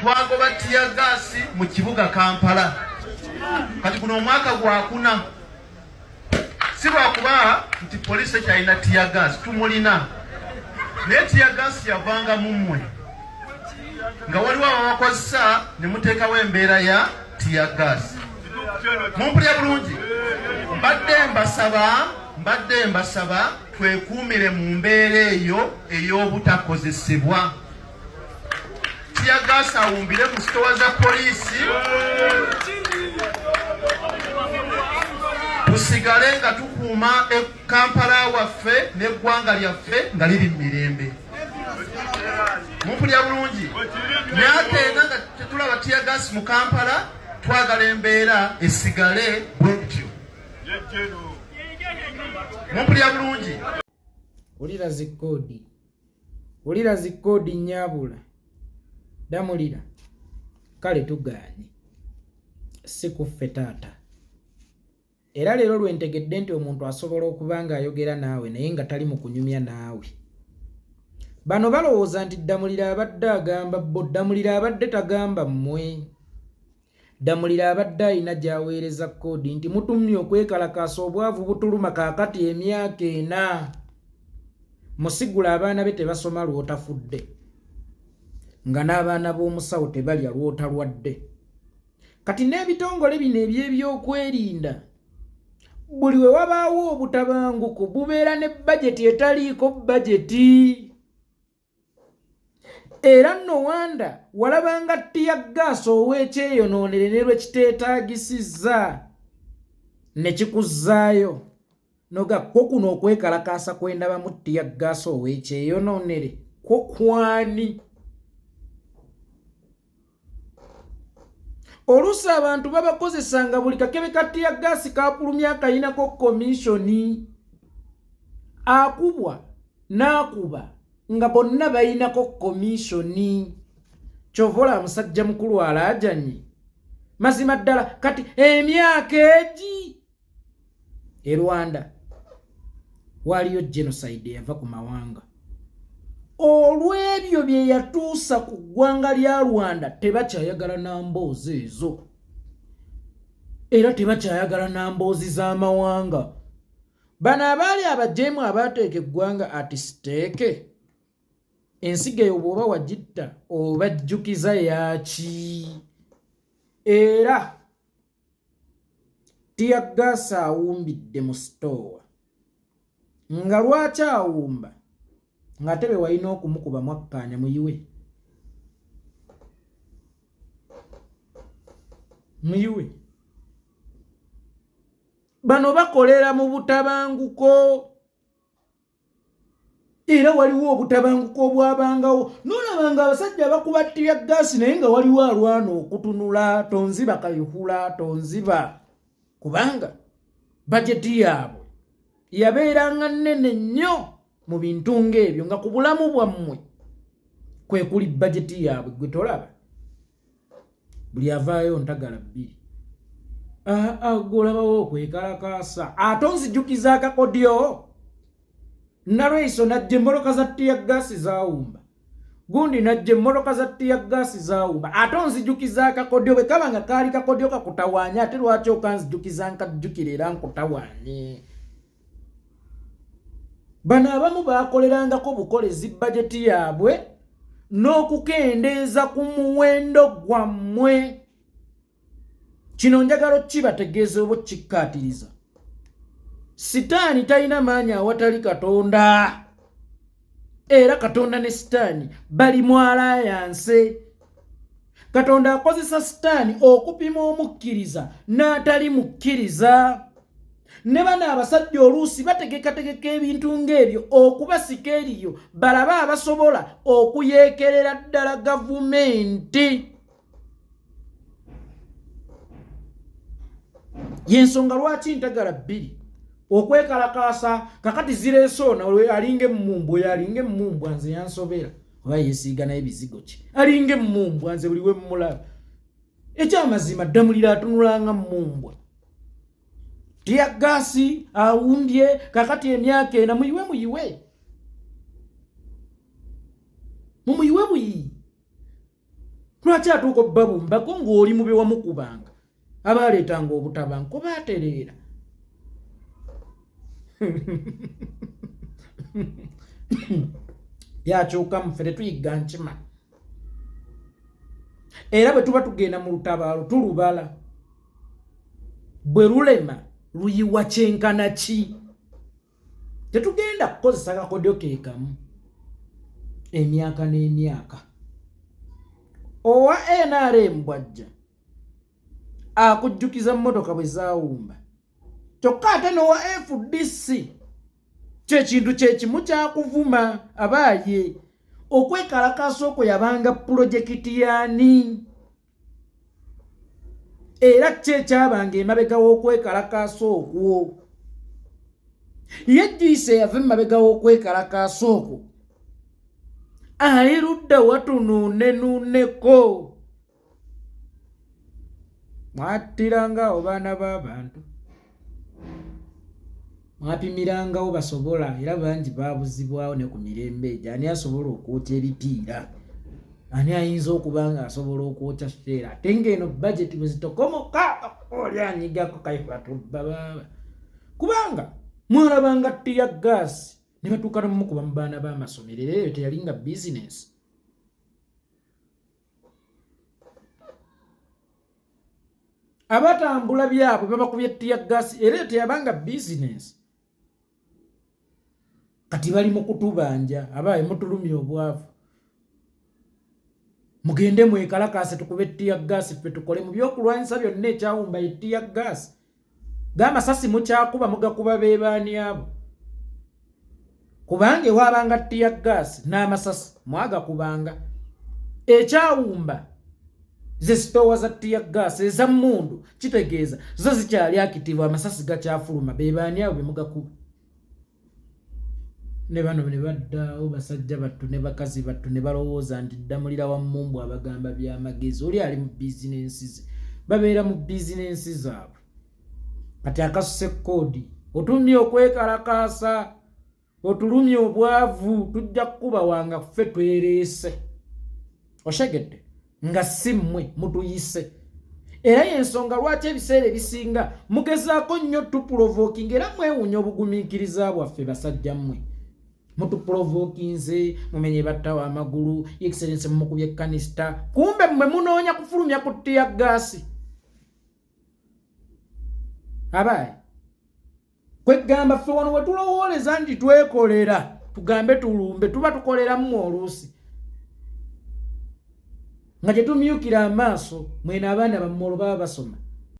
twagoba tiyagasi mu kibuga Kampala. Kati kuno omwaka gwakuna. Si lwakuba nti poliisi kyalina tiyagasi, tumulina. Naye tiyagasi yavanga mu mmwe. Nga waliwo abakozesa ne muteekawo embeera ya tiyagasi. Mumpulya bulungi. Mbadde mbasaba twekuumire mu mbeera eyo ey'obutakozesebwa. Tiyagasi awumbire mu sitowa za poliisi. Tusigale nga tukuuma Kampala waffe n'eggwanga lyaffe nga liri mu mirembe. Mumpulya bulungi. Myaka ena nga tetulaba tiyagasi mu Kampala, twagala embeera esigale bwetyo. Mumpulya bulungi. Ulira zikodi nyabula. Damulira. Kale tugaanye. Sikuffe taata. Era leero lwentegedde nti omuntu asobola okuba nga ayogera naawe naye nga tali mu kunyumya naawe. Bano balowooza nti Damulira abadde agamba bo, Damulira abadde tagamba mmwe. Damulira abadde ayina gy'aweereza kkoodi nti mutumye okwekalakaasa obwavu butuluma kaakati emyaka 4. Musigula abaana be tebasoma lw'otafudde. Nga n'abaana b'omusawo tebalya lw'otalwadde. Kati n'ebitongole bino eby'ebyokwerinda buli we wabaawo obutabanguko bubeera ne bajeti etaliiko bajeti. Era nno wanda walabanga tiyaggaasi ow'ekyeyonoonere ne lwekiteetaagisizza ne kikuzzaayo noga kwo kuno okwekalakaasa kwendaba mu tiyaggaasi ow'ekyeyonoonere kwo kwani. Oluusi abantu babakozesanga buli kakebe ka tiyaggaasi kapulumya akayinako komishoni. Akubwa n'akuba nga bonna bayinako komishoni. Kyovola musajja mukulu alaajanye. Mazima ddala kati emyaka egi. E Rwanda waliyo genocide yava ku mawanga. Olw'ebyo bye yatuusa ku ggwanga lya Rwanda tebakyayagala namboozi ezo. Era tebakyayagala namboozi z'amawanga. Bano abaali abajeemu abaateeka eggwanga ati siteeke. Ensigo eyo bw'oba wagitta obajjukiza yaaki. Era tiyaggaasi awumbidde mu sitoowa. Nga lwaki awumba? Nga tebe walina okumukuba mwakkaanya muyiwe. Bano bakolera mu butabanguko. Era waliwo obutabanguko obwabangawo. Nolabanga abasajja bakuba tiyaggaasi naye nga waliwo alwana okutunula, tonziba kayihula, tonziba. Kubanga bajeti yaabwe yabeeranga nnene nnyo mu bintu ng'ebyo nga ku bulamu bwammwe kwe kuli bajeti yaabwe gwe tolaba. Buli avaayo ntagala 2. Golabawo okwekalakaasa. Ate onzijukiza akakodyo. Nalweiso najja emmoloka za tiyaggaasi zaawumba. Gundi najja emmoloka za tiyaggaasi zaawumba. Ate onzijukiza akakodyo bwe kaba nga kaali kakodyo kakutawaanya ate lwaki okanzijukiza nkajjukira era nkutawaanye. Bano abamu baakolerangako bukolezi bajeti yaabwe n'okukendeeza ku muwendo gwammwe. Kino njagala kibategeeza oba kikkaatiriza. Sitaani talina maanyi awatali Katonda. Era Katonda ne Sitaani bali mu alliance. Katonda akozesa Sitaani okupima omukkiriza n'atali mukkiriza. Ne bano abasajja oluusi bategekategeka ebintu ng'ebyo okubasika eriyo balaba abasobola okuyeekerera ddala gavumenti. Yensonga lwaki ntagala 2. Okwekalakaasa kakati zireesona alinga emmumbwa oyo alinga emmumbwa nze yansobera oba yeesiiga naye bizigo ki. Alinga emmumbwa nze buli we mmulaba. Ekyamazima Damulira atunulanga mmumbwa. Tiyaggaasi awumbye kakati emyaka 4 muyiwe. Mumuyiwe buyi. lwaki atuuka obbabumbako ng'oli mube wamukubanga abaleetanga obutabanko baatereera yakyuka muffe tetuyigga nkima era bwe tuba tugenda mu lutabaalo tulubala bwe lulema luyiwa kyenkana ki tetugenda kukozesa kakodyo keekamu emyaka n'emyaka owa NRM bwajja akujjukiza mmotoka bwe zaawumba kyokka ate n'owa FDC kyekintu kyekimu kyakuvuma abaaye okwekalakaasa okwo yabanga pulojekiti yaani era kyekyabanga emabega w'okwekalakaasa okwo ye Gise yava emabega w'okwekalakaasa okwo ali ludda watunuunenuuneko mwattirangawo baana b'abantu mwapimirangawo basobola era bangi baabuzibwawo ne ku mirembe egyo ani asobola okwokya ebipiira ani ayinza okuba nga asobola okwokya siteera ate ng'eno bajeti bwe zitokomoka oli anyigako kaifatubba baaba kubanga mwalabanga ttiya gaasi ne batuuka n'omukuba mu baana b'amasomero era eyo teyalinga bizinesi abatambula byabwe babakubye ttiya gaasi era eyo teyabanga bizinesi kati bali mu kutubanja abaaye mutulumya obwavu mugende mwekalakaase tukube ttiya gaasi ffe tukole mu byokulwanyisa byonna ekyawumba ettiya gaasi g'amasasi mukyakuba mugakuba beebaani abo kubanga ewaabanga ttiya gaasi n'amasasi mwagakubanga ekyawumba ze sitowa za ttiya gaasi eza mmundu kitegeeza zo zikyali akitivu amasasi gakyafuluma beebaani abo bemugakuba ne bano ne baddaawo basajja battu ne bakazi battu ne balowooza nti Damulira wa Mmumbu abagamba by'amagezi oli ali mu bizinensi ze babeera mu bizinensi zaabwe kati akasuse koodi otumye okwekalakaasa otulumye obwavu tujja kukuba wanga ffe twereese oshegedde nga si mmwe mutuyise era y'ensonga lwaki ebiseera ebisinga mugezaako nnyo tupurovookinga era mwewuunya obugumiikiriza bwaffe basajja mmwe mutuprovokinze mumenye battawo amagulu excellence mumukubye kanisita kumbe mmwe munoonya kufulumya ku ttiya gaasi abaaye kwegamba ffe wano we tulowooleza nti twekolera tugambe tulumbe tuba tukoleramu oluusi nga gye tumyukira amaaso mwene abaana bammwe olwo baba basoma